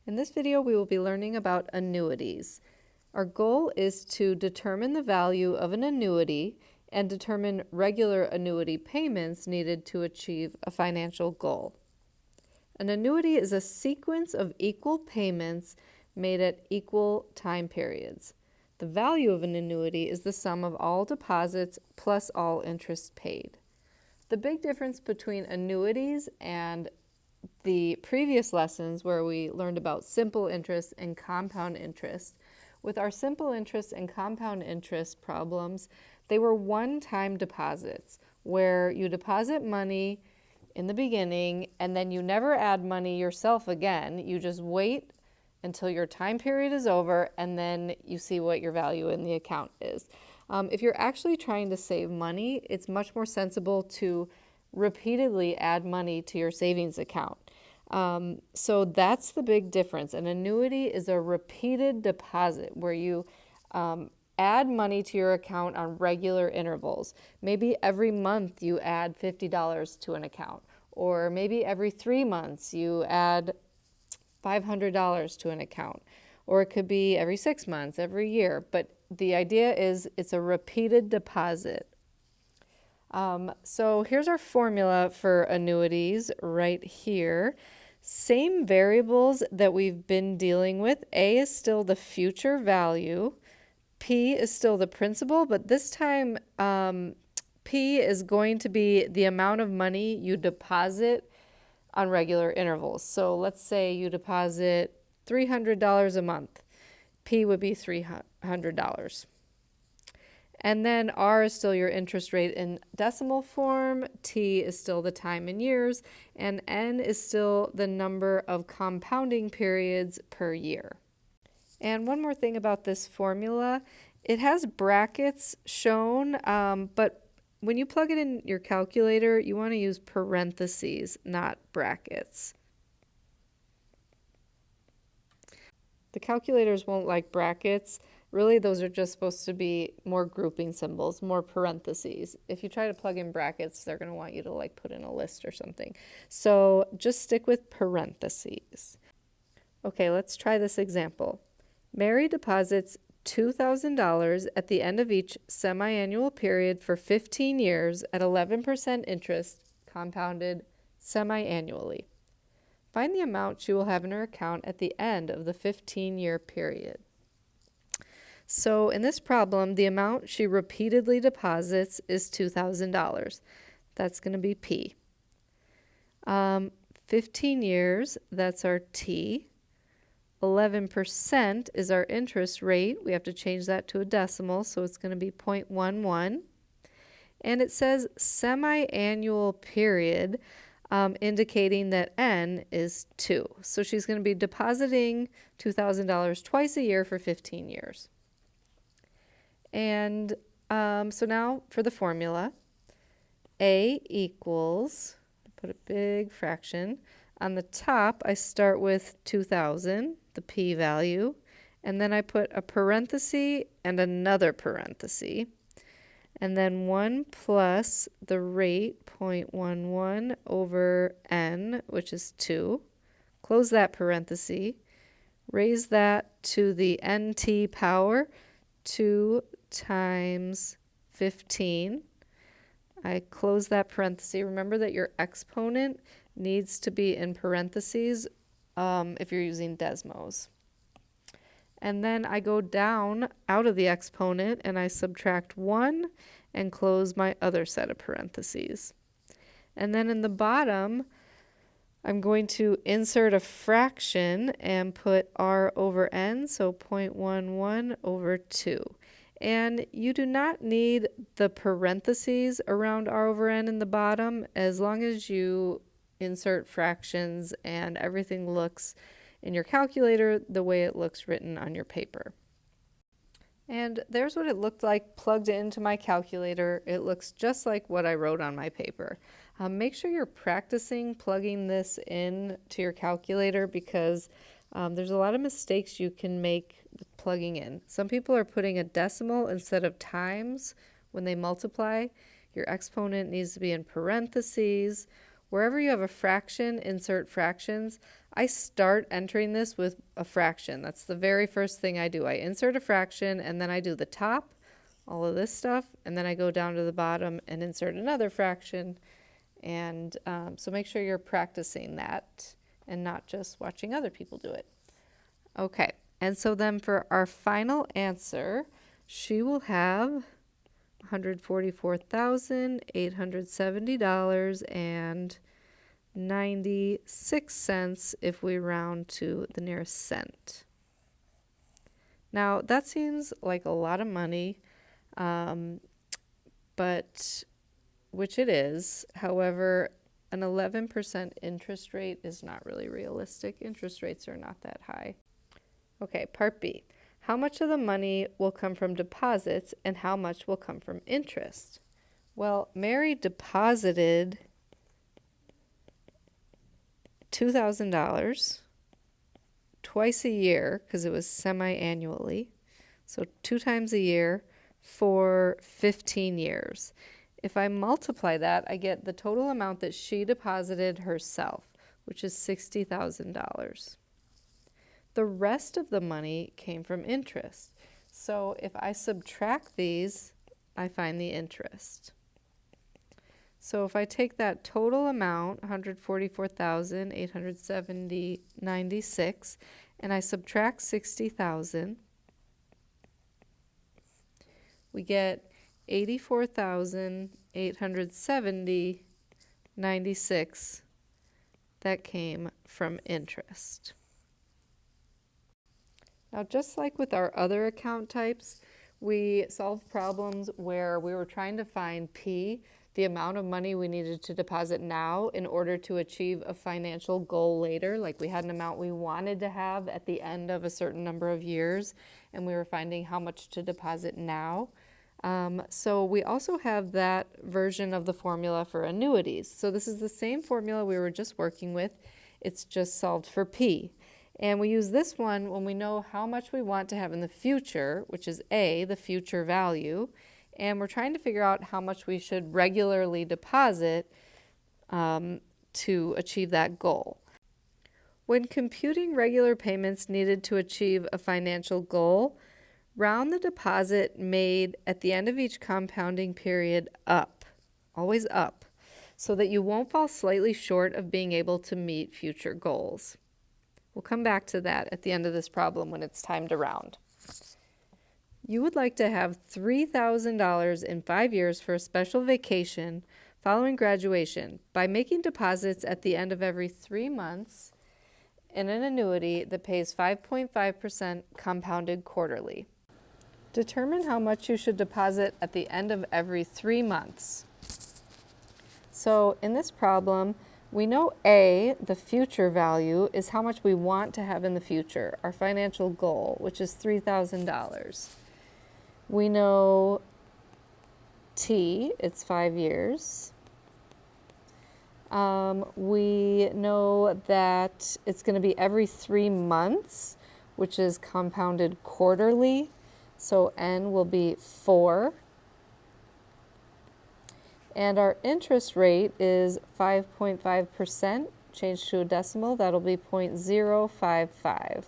In this video, we will be learning about annuities. Our goal is to determine the value of an annuity and determine regular annuity payments needed to achieve a financial goal. An annuity is a sequence of equal payments made at equal time periods. The value of an annuity is the sum of all deposits plus all interest paid. The big difference between annuities and the previous lessons where we learned about simple interest and compound interest. With our simple interest and compound interest problems, they were one-time deposits where you deposit money in the beginning and then you never add money yourself again. You just wait until your time period is over and then you see what your value in the account is. If you're actually trying to save money, it's much more sensible to repeatedly add money to your savings account. So that's the big difference. An annuity is a repeated deposit where you add money to your account on regular intervals. Maybe every month you add $50 to an account, or maybe every 3 months you add $500 to an account, or it could be every 6 months, every year. But the idea is it's a repeated deposit. So here's our formula for annuities right here. Same variables that we've been dealing with. A is still the future value. P is still the principal, but this time P is going to be the amount of money you deposit on regular intervals. So let's say you deposit $300 a month. P would be $300. And then R is still your interest rate in decimal form, T is still the time in years, and N is still the number of compounding periods per year. And one more thing about this formula, it has brackets shown, but when you plug it in your calculator, you want to use parentheses, not brackets. The calculators won't like brackets. Really, those are just supposed to be more grouping symbols, more parentheses. If you try to plug in brackets, they're going to want you to like put in a list or something. So just stick with parentheses. Okay, let's try this example. Mary deposits $2,000 at the end of each semi-annual period for 15 years at 11% interest, compounded semi-annually. Find the amount she will have in her account at the end of the 15-year period. So in this problem, the amount she repeatedly deposits is $2,000. That's going to be P. 15 years, that's our T. 11% is our interest rate. We have to change that to a decimal, so it's going to be 0.11. And it says semi-annual period, indicating that N is 2. So she's going to be depositing $2,000 twice a year for 15 years. And so now for the formula, A equals, put a big fraction. On the top, I start with 2,000, the P value, and then I put a parenthesis and another parenthesis, and then 1 plus the rate, 0.11 over N, which is 2. Close that parenthesis, raise that to the NT power, 2 times 15. I close that parenthesis. Remember that your exponent needs to be in parentheses if you're using Desmos. And then I go down out of the exponent and I subtract 1 and close my other set of parentheses. And then in the bottom, I'm going to insert a fraction and put R over N, so 0.11 over 2. And you do not need the parentheses around R over N in the bottom as long as you insert fractions and everything looks in your calculator the way it looks written on your paper. And there's what it looked like plugged into my calculator. It looks just like what I wrote on my paper. Make sure you're practicing plugging this in to your calculator because there's a lot of mistakes you can make with plugging in. Some people are putting a decimal instead of times when they multiply. Your exponent needs to be in parentheses. Wherever you have a fraction, insert fractions. I start entering this with a fraction. That's the very first thing I do. I insert a fraction, and then I do the top, all of this stuff, and then I go down to the bottom and insert another fraction. And so make sure you're practicing that and not just watching other people do it. Okay, and so then for our final answer, she will have $144,870.96 if we round to the nearest cent. Now, that seems like a lot of money, but which it is. However, an 11% interest rate is not really realistic. Interest rates are not that high. Okay, part B. How much of the money will come from deposits and how much will come from interest? Well, Mary deposited $2,000 twice a year because it was semi-annually. So 2 times a year for 15 years. If I multiply that, I get the total amount that she deposited herself, which is $60,000. The rest of the money came from interest. So if I subtract these, I find the interest. So if I take that total amount, $144,870.96, and I subtract $60,000, we get $84,870.96 that came from interest. Now, just like with our other account types, we solved problems where we were trying to find P, the amount of money we needed to deposit now in order to achieve a financial goal later. Like we had an amount we wanted to have at the end of a certain number of years, and we were finding how much to deposit now. So we also have that version of the formula for annuities. So this is the same formula we were just working with. It's just solved for P. And we use this one when we know how much we want to have in the future, which is A, the future value, and we're trying to figure out how much we should regularly deposit to achieve that goal. When computing regular payments needed to achieve a financial goal, round the deposit made at the end of each compounding period up, always up, so that you won't fall slightly short of being able to meet future goals. We'll come back to that at the end of this problem when it's time to round. You would like to have $3,000 in 5 years for a special vacation following graduation by making deposits at the end of every 3 months in an annuity that pays 5.5% compounded quarterly. Determine how much you should deposit at the end of every 3 months. So in this problem, we know A, the future value, is how much we want to have in the future, our financial goal, which is $3,000. We know T, it's 5 years. We know that it's going to be every 3 months, which is compounded quarterly. So N will be 4. And our interest rate is 5.5%. Change to a decimal, that'll be 0.055.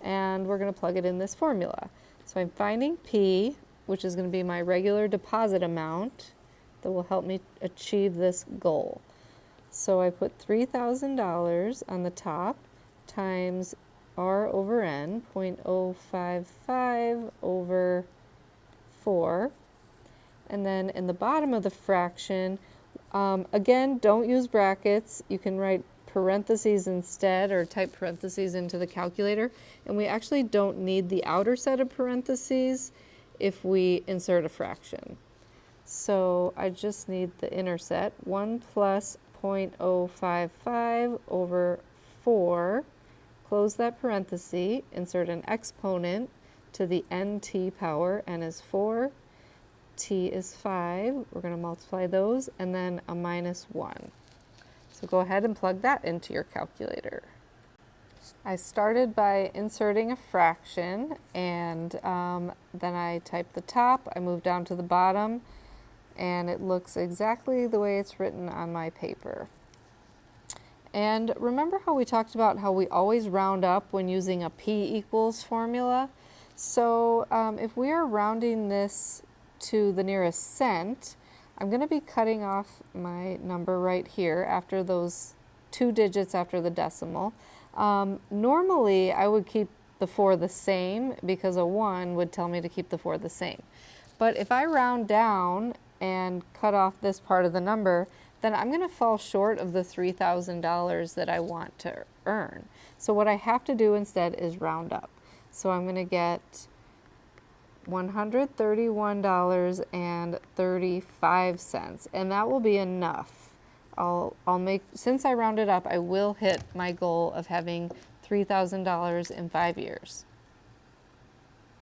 And we're going to plug it in this formula. So I'm finding P, which is going to be my regular deposit amount that will help me achieve this goal. So I put $3,000 on the top times R over N, 0.055 over 4. And then in the bottom of the fraction, again, don't use brackets. You can write parentheses instead or type parentheses into the calculator. And we actually don't need the outer set of parentheses if we insert a fraction. So I just need the inner set, 1 plus 0.055 over 4. Close that parenthesis, insert an exponent to the nt power, n is 4. T is 5, we're going to multiply those, and then a minus 1. So go ahead and plug that into your calculator. I started by inserting a fraction, and then I typed the top, I moved down to the bottom, and it looks exactly the way it's written on my paper. And remember how we talked about how we always round up when using a P equals formula? So if we are rounding this to the nearest cent, I'm going to be cutting off my number right here after those 2 digits after the decimal. Normally, I would keep the 4 the same because a 1 would tell me to keep the 4 the same. But if I round down and cut off this part of the number, then I'm going to fall short of the $3,000 that I want to earn. So what I have to do instead is round up. So I'm going to get $131.35, and that will be enough. I'll make, since I rounded up, I will hit my goal of having $3,000 in 5 years.